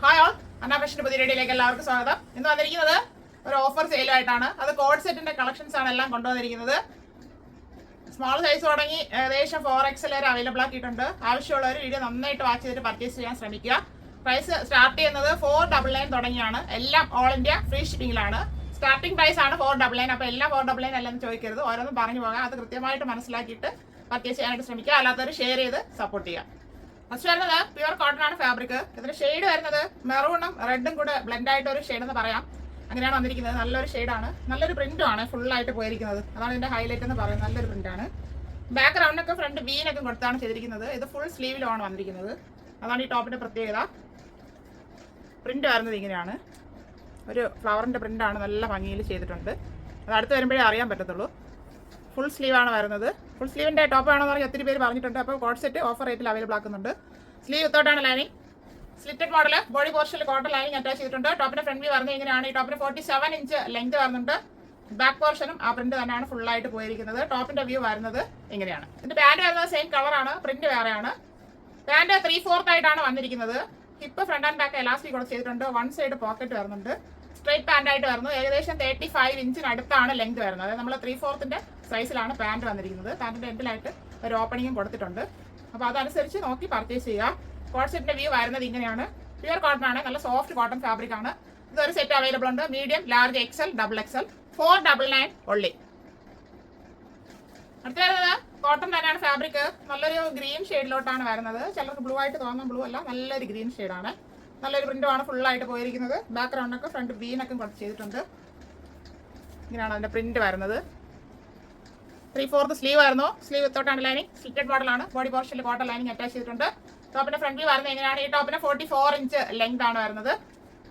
Hi all, അന്നാഫാഷന്റെ പുതിയ വീഡിയോയിലേക്ക് എല്ലാവർക്കും സ്വാഗതം. ഇന്ന് വന്നിരിക്കുന്നത് ഒരു ഓഫർ സെയിലായിട്ടാണ്. അത് കോഡ് സെറ്റിന്റെ കളക്ഷൻസ് ആണ് എല്ലാം കൊണ്ടുവന്നിരിക്കുന്നത്. സ്മോൾ സൈസ് തുടങ്ങി ഏകദേശം 4XL വരെ അവൈലബിൾ ആക്കിയിട്ടുണ്ട്. ആവശ്യമുള്ളവർ വീഡിയോ നന്നായിട്ട് വാച്ച് ചെയ്തിട്ട് പർച്ചേസ് ചെയ്യാൻ ശ്രമിക്കുക. പ്രൈസ് സ്റ്റാർട്ട് ചെയ്യുന്നത് 499 തുടങ്ങിയാണ്. എല്ലാം ഓൾ ഇന്ത്യ ഫ്രീ ഷിപ്പിംഗിലാണ്. സ്റ്റാർട്ടിംഗ് പ്രൈസ് ആണ് 499. അപ്പോൾ എല്ലാം 499 അല്ലെന്ന് ചോദിക്കരുത്, ഓരോന്നും പറഞ്ഞു പോകാം. അത് കൃത്യമായിട്ട് മനസ്സിലാക്കിയിട്ട് പർച്ചേസ് ചെയ്യാനായിട്ട് ശ്രമിക്കുക. അല്ലാത്തവർ ഷെയർ ചെയ്ത് സപ്പോർട്ട് ചെയ്യുക. ഫസ്റ്റ് വരുന്നത് പ്യുവർ കോട്ടൺ ആണ് ഫാബ്രിക്. ഇതിന്റെ ഷെയ്ഡ് വരുന്നത് മെറൂണും റെഡും കൂടെ ബ്ലെൻഡ് ആയിട്ട് ഒരു ഷെയ്ഡ് എന്ന് പറയാം. അങ്ങനെയാണ് വന്നിരിക്കുന്നത്. നല്ലൊരു ഷെയ്ഡാണ്, നല്ലൊരു പ്രിന്റും ആണ് ഫുൾ ആയിട്ട് പോയിരിക്കുന്നത്. അതാണ് ഇതിന്റെ ഹൈലൈറ്റ് എന്ന് പറയുന്നത്. നല്ലൊരു പ്രിന്റാണ്. ബാക്ക് റൗണ്ടൊക്കെ ഫ്രണ്ട് വീനൊക്കെ കൊടുത്താണ് ചെയ്തിരിക്കുന്നത്. ഇത് ഫുൾ സ്ലീവിലാണ് വന്നിരിക്കുന്നത്. അതാണ് ഈ ടോപ്പിന്റെ പ്രത്യേകത. പ്രിന്റ് വരുന്നത് ഇങ്ങനെയാണ്, ഒരു ഫ്ലവറിന്റെ പ്രിന്റാണ്, നല്ല ഭംഗിയിൽ ചെയ്തിട്ടുണ്ട്. അത് അടുത്ത് വരുമ്പോഴേ അറിയാൻ പറ്റത്തുള്ളൂ. ഫുൾ സ്ലീവാണ് വരുന്നത്. ഫുൾ സ്ലീവിൻ്റെ ടോപ്പ് വേണമെന്ന് പറഞ്ഞാൽ ഒത്തിരി പേര് പറഞ്ഞിട്ടുണ്ട്. അപ്പോൾ കോഡ് സെറ്റ് ഓഫർ റേറ്റിൽ അവൈലബിൾ ആക്കുന്നുണ്ട്. സ്ലീവ് വിത്തോട്ടാണ് ലൈനിങ്, സ്ലിറ്റഡ് മോഡൽ, ബോഡി പോർഷനിൽ കോട്ടൺ ലൈനിങ് അറ്റാച്ച് ചെയ്തിട്ടുണ്ട്. ടോപ്പിന്റെ ഫ്രണ്ട് വ്യൂ വരുന്നത് ഇങ്ങനെയാണ്. ഈ ടോപ്പിന് 47 ഇഞ്ച് ലെങ്ത് വരുന്നുണ്ട്. ബാക്ക് പോർഷനും ആ പ്രിന്റ് തന്നെയാണ് ഫുൾ ആയിട്ട് പോയിരിക്കുന്നത്. ടോപ്പിന്റെ വ്യൂ വരുന്നത് ഇങ്ങനെയാണ്. ഇതിന്റെ പാന്റ് വരുന്നത് സെയിം കളറാണ്, പ്രിന്റ് വേറെയാണ്. പാന്റ് 3/4 ആയിട്ടാണ് വന്നിരിക്കുന്നത്. Hip front and back elastic കൂടെ ചെയ്തിട്ടുണ്ട്. വൺ സൈഡ് പോക്കറ്റ് വരുന്നുണ്ട്. സ്ട്രൈറ്റ് പാന്റ് ആയിട്ട് വരുന്നു. ഏകദേശം 35 ഇഞ്ചിന് അടുത്താണ് ലെങ്ത് വരുന്നത്. അതായത് നമ്മൾ 3/4 സൈസിലാണ് പാന്റ് വന്നിരിക്കുന്നത്. പാന്റിന്റെ എൻഡിലായിട്ട് ഒരു ഓപ്പണിങ്ങും കൊടുത്തിട്ടുണ്ട്. അപ്പോൾ അതനുസരിച്ച് നോക്കി പർച്ചേസ് ചെയ്യുക. കോഡ് സെറ്റിന്റെ വ്യൂ വരുന്നത് ഇങ്ങനെയാണ്. പ്യുവർ കോട്ടൺ ആണ്, നല്ല സോഫ്റ്റ് കോട്ടൺ ഫാബ്രിക് ആണ്. ഇതൊരു സെറ്റ് അവൈലബിൾ ഉണ്ട്. Medium, large, XL, XXL, 499 only. അടുത്ത വരുന്നത് കോട്ടൺ തന്നെയാണ് ഫാബ്രിക്. നല്ലൊരു ഗ്രീൻ ഷെയ്ഡിലോട്ടാണ് വരുന്നത്. ചിലർക്ക് ബ്ലൂ ആയിട്ട് തോന്നുന്ന ബ്ലൂ അല്ല, നല്ലൊരു ഗ്രീൻ ഷെയ്ഡാണ്. നല്ലൊരു പ്രിന്റുമാണ് ഫുൾ ആയിട്ട് പോയിരിക്കുന്നത്. ബാക്ക്ഗ്രൗണ്ടൊക്കെ ഫ്രണ്ട് വീനൊക്കെ കുറച്ച് ചെയ്തിട്ടുണ്ട്. ഇങ്ങനെയാണ് അതിന്റെ പ്രിന്റ് വരുന്നത്. 3/4 സ്ലീവ് ആയിരുന്നു. സ്ലീവ് വിത്തോട്ടാണ് ലൈനിങ്, സ്ലിറ്റഡ് മോഡലാണ്. ബോഡി പോർഷനിൽ കോട്ടൺ ലൈനിങ് അറ്റാച്ച് ചെയ്തിട്ടുണ്ട്. ടോപ്പിന്റെ ഫ്രണ്ട് വ്യൂ വരുന്നത് എങ്ങനെയാണ്. ഈ ടോപ്പിന് 44 ഇഞ്ച് ലെങ്ത് ആണ് വരുന്നത്.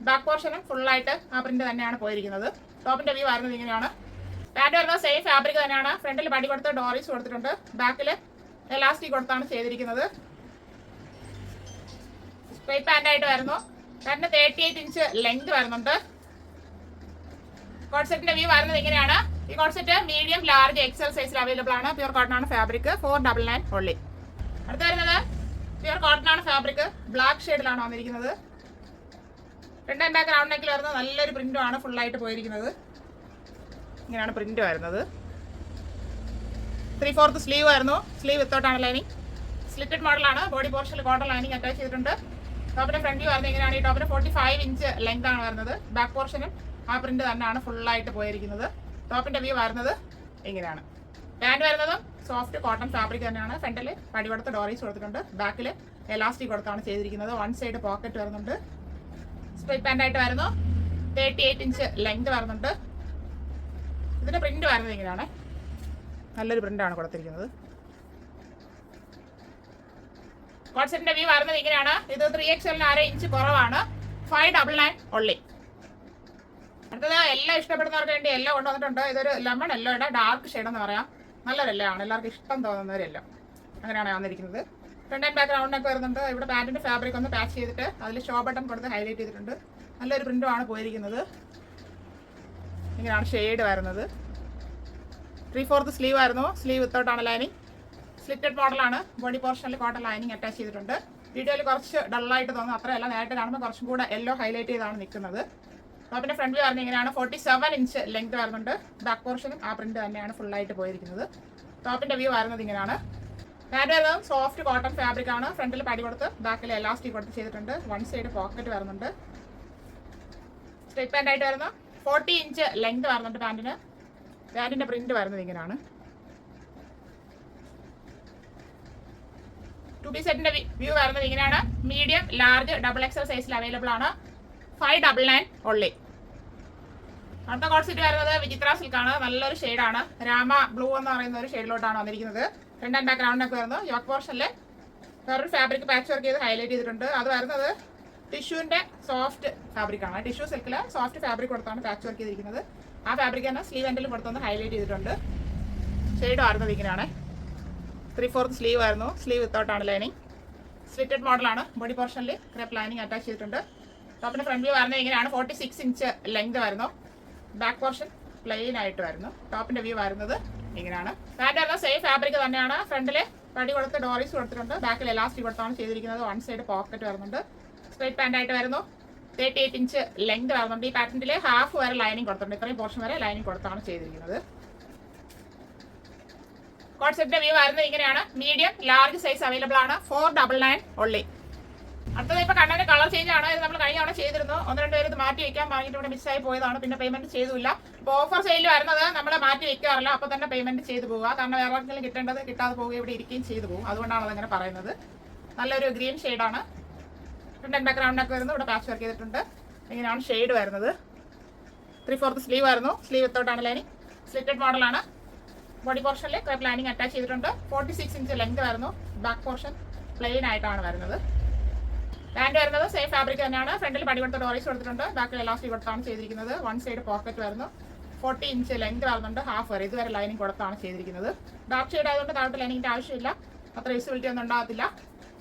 ബാക്ക് പോർഷനും ഫുൾ ആയിട്ട് ആ പ്രിന്റ് തന്നെയാണ് പോയിരിക്കുന്നത്. ടോപ്പിന്റെ വ്യൂ വരുന്നത് ഇങ്ങനെയാണ്. പാന്റ് വരുന്നത് സെയിം ഫാബ്രിക് തന്നെയാണ്. ഫ്രണ്ടിൽ പടി കൊടുത്ത് ഡോറീസ് കൊടുത്തിട്ടുണ്ട്. ബാക്കിൽ എലാസ്റ്റിക് കൊടുത്താണ് ചെയ്തിരിക്കുന്നത്. സ്ട്രൈറ്റ് പാന്റ് ആയിട്ട് വരുന്നു. പാന്റിന് 38 ഇഞ്ച് ലെങ്ത് വരുന്നുണ്ട്. കോഡ് സെറ്റിന്റെ വ്യൂ വരുന്നത് ഇങ്ങനെയാണ്. ഈ code set medium, large, XL സൈസിൽ അവൈലബിൾ ആണ്. പ്യുവർ കോട്ടൺ ആണ് ഫാബ്രിക്. 499 only. അടുത്ത വരുന്നത് പ്യുവർ കോട്ടൺ ആണ് ഫാബ്രിക്. ബ്ലാക്ക് ഷെയ്ഡിലാണ് വന്നിരിക്കുന്നത്. ഫ്രണ്ട് ആൻഡ് ബാക്ക് റൗണ്ട് നെക്കിൽ വരുന്നത് നല്ലൊരു പ്രിന്റും ആണ് ഫുൾ ആയിട്ട് പോയിരിക്കുന്നത്. ഇങ്ങനെയാണ് പ്രിന്റ് വരുന്നത്. 3/4 സ്ലീവ് ആയിരുന്നു. സ്ലീവ് വിത്തോട്ടാണ് ലൈനിങ്, സ്ലിറ്റഡ് മോഡലാണ്. ബോഡി പോർഷനിൽ കോട്ടൺ ലൈനിങ് അറ്റാച്ച് ചെയ്തിട്ടുണ്ട്. ടോപ്പിന്റെ ഫ്രണ്ട് വ്യൂ വരുന്നത് ഇങ്ങനെയാണ്. ഈ ടോപ്പിന് 45 ഇഞ്ച് ലെങ്ത് ആണ് വരുന്നത്. ബാക്ക് പോർഷനും ആ പ്രിന്റ് തന്നെയാണ് ഫുൾ ആയിട്ട് പോയിരിക്കുന്നത്. ടോപ്പിന്റെ വ്യൂ വരുന്നത് ഇങ്ങനെയാണ്. പാന്റ് വരുന്നതും സോഫ്റ്റ് കോട്ടൺ ഫാബ്രിക് തന്നെയാണ്. ഫ്രണ്ടിൽ പടി കൊടുത്ത് ഡോറീസ് കൊടുത്തിട്ടുണ്ട്. ബാക്കിൽ എലാസ്റ്റിക് കൊടുത്താണ് ചെയ്തിരിക്കുന്നത്. വൺ സൈഡ് പോക്കറ്റ് വരുന്നുണ്ട്. സ്ട്രൈറ്റ് പാന്റ് ആയിട്ട് വരുന്നു. 38 ഇഞ്ച് ലെങ്ത് വരുന്നുണ്ട്. ഇതിന്റെ പ്രിന്റ് വരുന്നത് ഇങ്ങനെയാണ്. നല്ലൊരു പ്രിന്റാണ് കൊടുത്തിരിക്കുന്നത്. കോഡ് സെറ്റിന്റെ വ്യൂ വരുന്നത് ഇങ്ങനെയാണ്. ഇത് 3XL 1/2 ഇഞ്ച് കുറവാണ്. 599 only. അടുത്തത് എല്ലാം ഇഷ്ടപ്പെടുന്നവർക്ക് വേണ്ടി എല്ലാം കൊണ്ടുവന്നിട്ടുണ്ട്. ഇതൊരു ലെമൺ യെല്ലോയുടെ ഡാർക്ക് ഷെയ്ഡ് എന്ന് പറയാം. നല്ലൊരു എല്ലോ ആണ്, എല്ലാവർക്കും ഇഷ്ടം തോന്നുന്നവരെല്ലാം. അങ്ങനെയാണ് വന്നിരിക്കുന്നത്. ഫ്രണ്ട് ആൻഡ് ബാക്ക് റൗണ്ടൊക്കെ വരുന്നുണ്ട്. ഇവിടെ പാന്റിന്റെ ഫാബ്രിക് ഒന്ന് പാച്ച് ചെയ്തിട്ട് അതിൽ ഷോ ബട്ടൺ കൊടുത്ത് ഹൈലൈറ്റ് ചെയ്തിട്ടുണ്ട്. നല്ലൊരു പ്രിന്റും ആണ് പോയിരിക്കുന്നത്. ഇങ്ങനെയാണ് ഷെയ്ഡ് വരുന്നത്. 3/4 സ്ലീവ് ആയിരുന്നു. സ്ലീവ് വിത്തോട്ടാണ് ലൈനിങ്, സ്ലിറ്റഡ് മോഡലാണ്. ബോഡി പോർഷനിൽ കോട്ടൺ ലൈനിങ് അറ്റാച്ച് ചെയ്തിട്ടുണ്ട്. വീഡിയോയിൽ കുറച്ച് ഡള്ളായിട്ട് തോന്നുന്നു, അത്രയല്ല. നേരിട്ട് കാണുമ്പോൾ കുറച്ചും കൂടെ യെല്ലോ ഹൈലൈറ്റ് ചെയ്താണ് നിൽക്കുന്നത്. ടോപ്പിന്റെ ഫ്രണ്ട് വ്യൂ വരുന്നത് ഇങ്ങനെയാണ്. 47 ഇഞ്ച് ലെങ്ത് വരുന്നുണ്ട്. ബാക്ക് പോർഷനും ആ പ്രിന്റ് തന്നെയാണ് ഫുൾ ആയിട്ട് പോയിരിക്കുന്നത്. ടോപ്പിന്റെ വ്യൂ വരുന്നത് ഇങ്ങനെയാണ്. പാന്റ് വരുന്നത് സോഫ്റ്റ് കോട്ടൺ ഫാബ്രിക് ആണ്. ഫ്രണ്ടിൽ പടി കൊടുത്ത് ബാക്കിൽ എലാസ്റ്റിക് കൊടുത്ത് ചെയ്തിട്ടുണ്ട്. വൺ സൈഡ് പോക്കറ്റ് വരുന്നുണ്ട്. സ്ട്രൈറ്റ് പാന്റ് ആയിട്ട് വരുന്നു. 40 ഇഞ്ച് ലെങ്ത് വരുന്നുണ്ട് പാന്റിന്. പാന്റിന്റെ പ്രിന്റ് വരുന്നത് ഇങ്ങനെയാണ്. 2 സെറ്റിന്റെ വ്യൂ വരുന്നത് ഇങ്ങനെയാണ്. മീഡിയം, ലാർജ്, XXL സൈസിൽ അവൈലബിൾ ആണ്. 599 only. അടുത്ത കോഡ് സെറ്റ് വരുന്നത് വിചിത്ര സിൽക്ക് ആണ്. നല്ലൊരു ഷെയ്ഡാണ്. രാമ ബ്ലൂ എന്ന് പറയുന്ന ഒരു ഷെയ്ഡിലോട്ടാണ് വന്നിരിക്കുന്നത്. ഫ്രണ്ട് ആൻഡ് ബാക്ക് റൗണ്ടൊക്കെ വരുന്നു. യോക്ക് പോർഷനിൽ വേറൊരു ഫാബ്രിക് പാച്ച് വർക്ക് ചെയ്ത് ഹൈലൈറ്റ് ചെയ്തിട്ടുണ്ട്. അത് വരുന്നത് ടിഷ്യൂവിന്റെ സോഫ്റ്റ് ഫാബ്രിക് ആണ്. ടിഷ്യൂ സിൽക്കിൽ സോഫ്റ്റ് ഫാബ്രിക് കൊടുത്താണ് പാച്ച് വർക്ക് ചെയ്തിരിക്കുന്നത്. ആ ഫാബ്രിക് തന്നെ സ്ലീവ് എൻഡിലും കൊടുത്തൊന്ന് ഹൈലൈറ്റ് ചെയ്തിട്ടുണ്ട്. ഷെയ്ഡ് വരുന്നത് ഇങ്ങനെയാണ്. 3/4 സ്ലീവ് ആയിരുന്നു. സ്ലീവ് വിത്തോട്ടാണ് ലൈനിങ്, സ്ലിറ്റഡ് മോഡലാണ്. ബോഡി പോർഷനിൽ ക്രെപ്പ് ലൈനിങ് അറ്റാച്ച് ചെയ്തിട്ടുണ്ട്. ടോപ്പിന്റെ ഫ്രണ്ട് വ്യൂ വരുന്നത് ഇങ്ങനെയാണ്. 46 ഇഞ്ച് ലെങ്ത് വരുന്നു. ബാക്ക് പോർഷൻ പ്ലെയിൻ ആയിട്ട് വരുന്നു. ടോപ്പിന്റെ വ്യൂ വരുന്നത് ഇങ്ങനെയാണ്. പാന്റ് വരുന്നത് സെയിം ഫാബ്രിക് തന്നെയാണ്. ഫ്രണ്ടിൽ പടി കൊടുത്ത് ഡോറീസ് കൊടുത്തിട്ടുണ്ട്. ബാക്കിൽ എലാസ്റ്റിക് കൊടുത്താണ് ചെയ്തിരിക്കുന്നത്. വൺ സൈഡ് പോക്കറ്റ് വരുന്നുണ്ട്. സ്ട്രൈറ്റ് പാന്റ് ആയിട്ട് വരുന്നു. 38 ഇഞ്ച് ലെങ്ത് വരുന്നുണ്ട്. ഈ പാറ്റന്റിൽ ഹാഫ് വരെ ലൈനിങ് കൊടുത്തിട്ടുണ്ട്. ഇത്രയും പോർഷൻ വരെ ലൈനിങ് കൊടുത്താണ് ചെയ്തിരിക്കുന്നത്. കോഡ് സെറ്റിന്റെ വ്യൂ വരുന്നത് ഇങ്ങനെയാണ്. മീഡിയം ലാർജ് സൈസ് അവൈലബിൾ ആണ്. 499 ഓൺലി. അടുത്തത് ഇപ്പൊ കണ്ണന്റെ കളർ ചേഞ്ച് ആണ്. ഇത് നമ്മൾ കഴിഞ്ഞ തവണ ചെയ്തിരുന്നു. 1-2 പേര് ഇത് മാറ്റി വെക്കാൻ പറഞ്ഞിട്ട് ഇവിടെ മിസ്സായി പോയതാണ്. പിന്നെ പേയ്മെന്റ് ചെയ്തില്ല. ഇപ്പോൾ ഓഫർ സെയിൽ വരുന്നത് നമ്മൾ മാറ്റി വെക്കാറില്ല. അപ്പൊ തന്നെ പേയ്മെന്റ് ചെയ്തു പോകുക. കാരണം വേറെ ആർക്കെങ്കിലും കിട്ടേണ്ടത് കിട്ടാതെ പോവുക ഇവിടെ ഇരിക്കുകയും ചെയ്തു പോകും. അതുകൊണ്ടാണ് അതങ്ങനെ പറയുന്നത്. നല്ലൊരു ഗ്രീൻ ഷെയ്ഡാണ്. ഫ്രണ്ട് ആൻഡ് ബാക്ക്ഗ്രൗണ്ടൊക്കെ വരുന്നു. ഇവിടെ പാച്ച് വർക്ക് ചെയ്തിട്ടുണ്ട്. ഇങ്ങനെയാണ് ഷെയ്ഡ് വരുന്നത്. 3/4 സ്ലീവ് വരുന്നു. സ്ലീവ് വിത്തോട്ടാണ് ലൈനിങ്. സ്ലിറ്റഡ് മോഡലാണ്. ബോഡി പോർഷനിൽ ക്രെപ്പ് ലൈനിങ് അറ്റാച്ച് ചെയ്തിട്ടുണ്ട്. 46 ഇഞ്ച് ലെങ്ത് വരുന്നു. ബാക്ക് പോർഷൻ പ്ലെയിൻ ആയിട്ടാണ് വരുന്നത്. പാൻറ് വരുന്നത് സെയിം ഫാബ്രിക് തന്നെയാണ്. ഫ്രണ്ടിൽ പടി കൊടുത്ത ഡോറീസ് കൊടുത്തിട്ടുണ്ട്. ബാക്കിൽ എലാസ്റ്റിക് കൊടുത്താണ് ചെയ്തിരിക്കുന്നത്. 1 സൈഡ് പോക്കറ്റ് വരുന്നു. 40 ഇഞ്ച് ലെങ്ത് വരുന്നുണ്ട്. ഹാഫ് വരെ ഇതുവരെ ലൈനിങ് കൊടുത്താണ് ചെയ്തിരിക്കുന്നത്. ഡാർക്ക് ഷെയ്ഡ് ആയതുകൊണ്ട് താഴോട്ട് ലൈനിങ്ങിന്റെ ആവശ്യമില്ല. അത്ര വിസിബിലിറ്റി ഒന്നും ഉണ്ടാകത്തില്ല.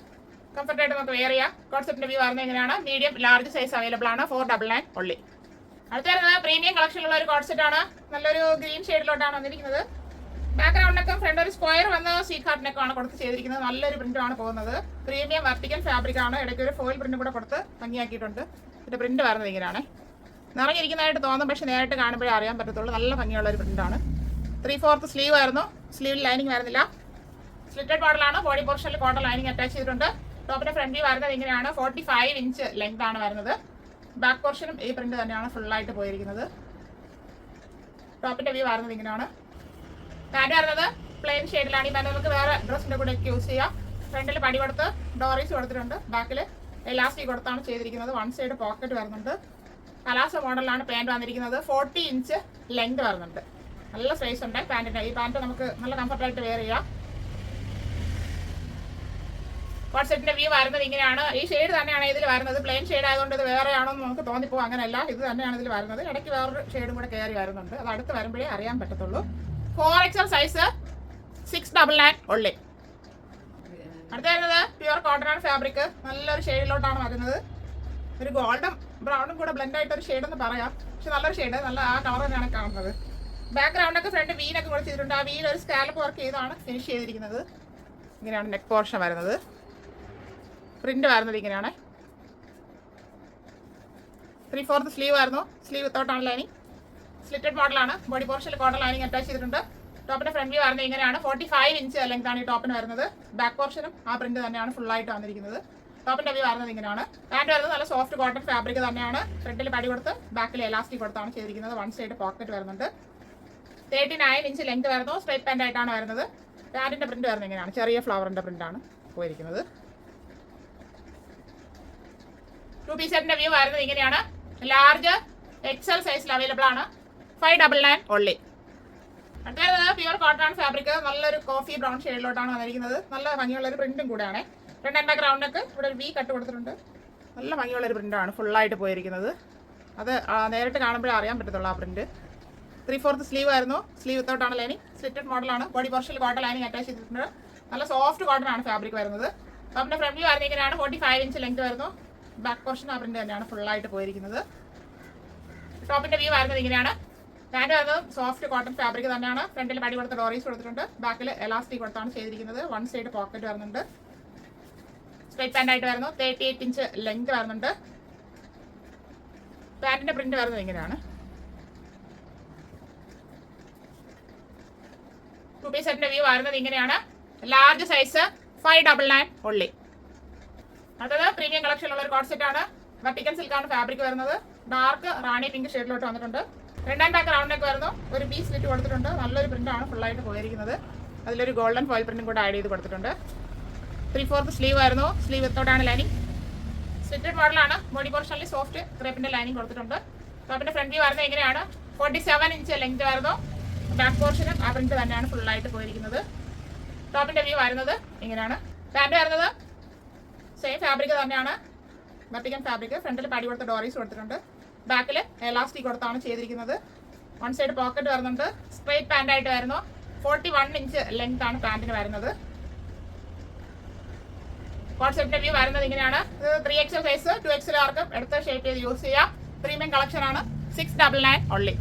കംഫർട്ടായിട്ട് നമുക്ക് വെയർ ചെയ്യാം. കോൺസെപ്റ്റിന്റെ വ്യൂ വരുന്നത് എങ്ങനെയാണ്. മീഡിയം ലാർജ് സൈസ് അവൈലബിൾ ആണ്. 499 ഓൺലി. അടുത്ത വരുന്നത് പ്രീമിയം കളക്ഷനിലുള്ള ഒരു കോൺസെപ്റ്റ് ആണ്. നല്ലൊരു ഗ്രീൻ ഷെയ്ഡിലോട്ടാണ് വന്നിരിക്കുന്നത്. ബാക്ക്ഗ്രൗണ്ടൊക്കെ ഫ്രണ്ട് ഒരു സ്ക്വയർ വന്ന് സീറ്റ് ഹാർട്ടിനൊക്കെ ആണ് കൊടുത്ത് ചെയ്തിരിക്കുന്നത്. നല്ലൊരു പ്രിന്റാണ് പോകുന്നത്. പ്രീമിയം വെർട്ടിക്കൽ ഫാബ്രിക് ആണ്. ഇടയ്ക്ക് ഒരു ഫോയിൽ പ്രിന്റ് കൂടെ കൊടുത്ത് ഭംഗിയാക്കിയിട്ടുണ്ട്. ഇതിന്റെ പ്രിന്റ് വരുന്നത് ഇങ്ങനെയാണ്. നിറഞ്ഞിരിക്കുന്നതായിട്ട് തോന്നും, പക്ഷെ നേരിട്ട് കാണുമ്പോഴേ അറിയാൻ പറ്റത്തുള്ളൂ. നല്ല ഭംഗിയുള്ള ഒരു പ്രിന്റാണ്. 3/4 സ്ലീവ് ആയിരുന്നു. സ്ലീവിൽ ലൈനിങ് വരുന്നില്ല. സ്ലിറ്റഡ് മോഡലാണ്. ബോഡി പോർഷനിൽ കോട്ടൺ ലൈനിങ് അറ്റാച്ച് ചെയ്തിട്ടുണ്ട്. ടോപ്പിന്റെ ഫ്രണ്ട് വ്യൂ വരുന്നത് ഇങ്ങനെയാണ്. 45 ഇഞ്ച് ലെങ്ത് ആണ് വരുന്നത്. ബാക്ക് പോർഷനും ഈ പ്രിന്റ് തന്നെയാണ് ഫുള്ളായിട്ട് പോയിരിക്കുന്നത്. ടോപ്പിന്റെ വ്യൂ വരുന്നത് ഇങ്ങനെയാണ്. പാൻറ് വരുന്നത് പ്ലെയിൻ ഷെയ്ഡിലാണ്. ഈ പാൻറ് നമുക്ക് വേറെ ഡ്രസ്സിന്റെ കൂടെ യൂസ് ചെയ്യാം. ഫ്രണ്ടിൽ പടി കൊടുത്ത് ഡോറീസ് കൊടുത്തിട്ടുണ്ട്. ബാക്കിൽ എലാസ്റ്റിക് കൊടുത്താണ് ചെയ്തിരിക്കുന്നത്. 1 സൈഡ് പോക്കറ്റ് വരുന്നുണ്ട്. പലാസോ മോഡലാണ് പാൻറ് വന്നിരിക്കുന്നത്. 40 ഇഞ്ച് ലെങ്ത് വരുന്നുണ്ട്. നല്ല സ്പേസ് ഉണ്ട് പാൻറ്റിന്. ഈ പാൻറ് നമുക്ക് നല്ല കംഫർട്ടായിട്ട് വെയർ ചെയ്യാം. കോഡ് സെറ്റിന്റെ വ്യൂ വരുന്നത് ഇങ്ങനെയാണ്. ഈ ഷെയ്ഡ് തന്നെയാണ് ഇതിൽ വരുന്നത്. പ്ലെയിൻ ഷെയ്ഡ് ആയതുകൊണ്ട് ഇത് വേറെ ആണെന്ന് നമുക്ക് തോന്നിപ്പോകും. അങ്ങനെയല്ല, ഇത് തന്നെയാണ് ഇതിൽ വരുന്നത്. ഇടയ്ക്ക് വേറൊരു ഷെയ്ഡും കൂടെ കയറി വരുന്നുണ്ട്. അത് അടുത്ത് വരുമ്പോഴേ അറിയാൻ പറ്റത്തുള്ളൂ. 4XL size 699 only. അടുത്ത വരുന്നത് പ്യുവർ കോട്ടൺ ആണ് ഫാബ്രിക്. നല്ലൊരു ഷെയ്ഡിലോട്ടാണ് വരുന്നത്. ഒരു ഗോൾഡും ബ്രൗണും കൂടെ ബ്ലെൻഡ് ആയിട്ട് ഒരു ഷെയ്ഡ് എന്ന് പറയാം. പക്ഷെ നല്ലൊരു ഷെയ്ഡ്, നല്ല ആ കളർ തന്നെയാണ് കാണുന്നത്. ബാക്ക്ഗ്രൗണ്ടൊക്കെ ഫ്രണ്ട് വീനൊക്കെ കൂടെ ചെയ്തിട്ടുണ്ട്. ആ വീൽ ഒരു സ്കാലപ്പ് വർക്ക് ചെയ്താണ് ഫിനിഷ് ചെയ്തിരിക്കുന്നത്. ഇങ്ങനെയാണ് നെക്ക് പോർഷൻ വരുന്നത്. പ്രിന്റ് വരുന്നത് ഇങ്ങനെയാണ്. 3/4 സ്ലീവ് ആയിരുന്നു. സ്ലീവ് വിത്തോട്ടാണ് ലൈനിങ്. സ്ലിറ്റഡ് മോഡലാണ്. ബോഡി പോർഷനിൽ കോട്ടൺ ലൈനിങ് അറ്റാച്ച് ചെയ്തിട്ടുണ്ട്. ടോപ്പിന്റെ ഫ്രണ്ട് വ്യൂ വരുന്നത് ഇങ്ങനെയാണ്. 45 ഇഞ്ച് ലെങ്ത് ആണ് ഈ ടോപ്പിന് വരുന്നത്. ബാക്ക് പോർഷനും ആ പ്രിന്റ് തന്നെയാണ് ഫുള്ളായിട്ട് വന്നിരിക്കുന്നത്. ടോപ്പിന്റെ വ്യൂ വരുന്നത് ഇങ്ങനെയാണ്. പാൻറ് വരുന്നത് നല്ല സോഫ്റ്റ് കോട്ടൺ ഫാബ്രിക് തന്നെയാണ്. ഫ്രണ്ടിൽ പടി കൊടുത്ത് ബാക്കിൽ എലാസ്റ്റിക് കൊടുത്താണ് ചെയ്തിരിക്കുന്നത്. 1 സൈഡ് പോക്കറ്റ് വരുന്നുണ്ട്. 39 ഇഞ്ച് ലെങ്ത് വരുന്നു. സ്ട്രൈറ്റ് പാൻറ് ആയിട്ടാണ് വരുന്നത്. പാൻറിന്റെ പ്രിന്റ് വരുന്നത് ഇങ്ങനെയാണ്. ചെറിയ ഫ്ലവറിന്റെ പ്രിന്റാണ് പോയിരിക്കുന്നത്. 2 പീസ് സെറ്റിന്റെ വ്യൂ വരുന്നത് ഇങ്ങനെയാണ്. ലാർജ് XL സൈസിൽ അവൈലബിൾ ആണ്. 599 ഓൺലി. അടുത്തത് പ്യുവർ കോട്ടൺ ഫാബ്രിക്. നല്ലൊരു കോഫി ബ്രൗൺ ഷെയ്ഡിലോട്ടാണ് വന്നിരിക്കുന്നത്. നല്ല ഭംഗിയുള്ള ഒരു പ്രിന്റും കൂടെയാണ്. ഫ്രണ്ട് ആൻഡ് ബാക്ക്ഗ്രൗണ്ടൊക്കെ ഇവിടെ ഒരു വി കട്ട് കൊടുത്തിട്ടുണ്ട്. നല്ല ഭംഗിയുള്ള ഒരു പ്രിന്റാണ് ഫുള്ളായിട്ട് പോയിരിക്കുന്നത്. അത് നേരിട്ട് കാണുമ്പോഴേ അറിയാൻ പറ്റത്തുള്ളൂ ആ പ്രിന്റ്. 3/4 സ്ലീവ് ആയിരുന്നു. സ്ലീവ് വിത്തോട്ടാണ് ലൈനിങ്. സ്ലിറ്റഡ് മോഡലാണ്. ബോഡി പോർഷനിൽ കോട്ടൺ ലൈനിങ് അറ്റാച്ച് ചെയ്തിട്ടുണ്ട്. നല്ല സോഫ്റ്റ് കോട്ടൺ ആണ് ഫാബ്രിക് വരുന്നത്. ടോപ്പിന്റെ ഫ്രണ്ട് വ്യൂ വരുന്നത് ഇങ്ങനെയാണ്. 45 ഇഞ്ച് ലെങ്ത് വരുന്നു. ബാക്ക് പോർഷൻ ആ പ്രിന്റ് തന്നെയാണ് ഫുള്ളായിട്ട് പോയിരിക്കുന്നത്. ടോപ്പിന്റെ വ്യൂ വരുന്നത് ഇങ്ങനെയാണ്. പാൻറ് വരുന്നത് സോഫ്റ്റ് കോട്ടൺ ഫാബ്രിക് തന്നെയാണ്. ഫ്രണ്ടിൽ പടി കൊടുത്ത ഡോറീസ് കൊടുത്തിട്ടുണ്ട്. ബാക്കിൽ എലാസ്റ്റിക് കൊടുത്താണ് ചെയ്തിരിക്കുന്നത്. 1 സൈഡ് പോക്കറ്റ് വരുന്നുണ്ട്. സ്ട്രൈറ്റ് പാൻറ് ആയിട്ട് വരുന്നു. 38 ഇഞ്ച് ലെങ്ത് വരുന്നുണ്ട്. പാൻറിന്റെ പ്രിന്റ് വരുന്നത് ഇങ്ങനെയാണ്. 2 പീസ് സെറ്റിന്റെ വ്യൂ വരുന്നത് ഇങ്ങനെയാണ്. Large size 599 only. അടുത്തത് പ്രീമിയം കളക്ഷനിലുള്ള ഒരു കോഡ് സെറ്റ് ആണ്. വെർട്ടിക്കൽ സിൽക്കാണ് ഫാബ്രിക് വരുന്നത്. ഡാർക്ക് റാണി പിങ്ക് ഷെയ്ഡിലോട്ട് വന്നിട്ടുണ്ട്. ഫ്രണ്ട് ആൻഡ് ബാക്ക് റൗണ്ടിനൊക്കെ വരുന്നു. ഒരു പീസ് സ്ലിറ്റ് കൊടുത്തിട്ടുണ്ട്. നല്ലൊരു പ്രിന്റാണ് ഫുള്ളായിട്ട് പോയിരിക്കുന്നത്. അതിലൊരു ഗോൾഡൻ ഫോയിൽ പ്രിന്റും കൂടെ ആഡ് ചെയ്ത് കൊടുത്തിട്ടുണ്ട്. 3/4 സ്ലീവ് ആയിരുന്നു. സ്ലീവ് വിത്തോട്ടാണ് ലൈനിങ്. സ്ലിറ്റഡ് മോഡലാണ്. ബോഡി പോർഷനിൽ സോഫ്റ്റ് ക്രേപ്പിന്റെ ലൈനിങ് കൊടുത്തിട്ടുണ്ട്. ടോപ്പിന്റെ ഫ്രണ്ട് വ്യൂ വരുന്നത് എങ്ങനെയാണ്. 47 ഇഞ്ച് ലെങ്ത് വരുന്നു. ബാക്ക് പോർഷനും ആ പ്രിന്റ് തന്നെയാണ് ഫുള്ളായിട്ട് പോയിരിക്കുന്നത്. ടോപ്പിന്റെ വ്യൂ വരുന്നത് ഇങ്ങനെയാണ്. പാൻറ് വരുന്നത് സെയിം ഫാബ്രിക് തന്നെയാണ്. Vertical fabric. ഫ്രണ്ടിൽ പടി കൊടുത്ത ഡോറീസ് കൊടുത്തിട്ടുണ്ട്. ബാക്കിൽ എലാസ്റ്റിക് കൊടുത്താണ് ചെയ്തിരിക്കുന്നത്. 1 സൈഡ് പോക്കറ്റ് വരുന്നുണ്ട്. സ്ട്രൈറ്റ് പാൻറ് ആയിട്ട് വരുന്നു. 41 ഇഞ്ച് ലെങ്ത് ആണ് പാൻറ്റിന് വരുന്നത്. കോൺസെപ്റ്റിന്റെ വ്യൂ വരുന്നത് ഇങ്ങനെയാണ്. ഇത് 3XL സൈസ് 2XL ആർക്കും എടുത്ത് ഷേപ്പ് ചെയ്ത് യൂസ് ചെയ്യാം. പ്രീമിയം കളക്ഷൻ ആണ്. 699 ഓൺലി.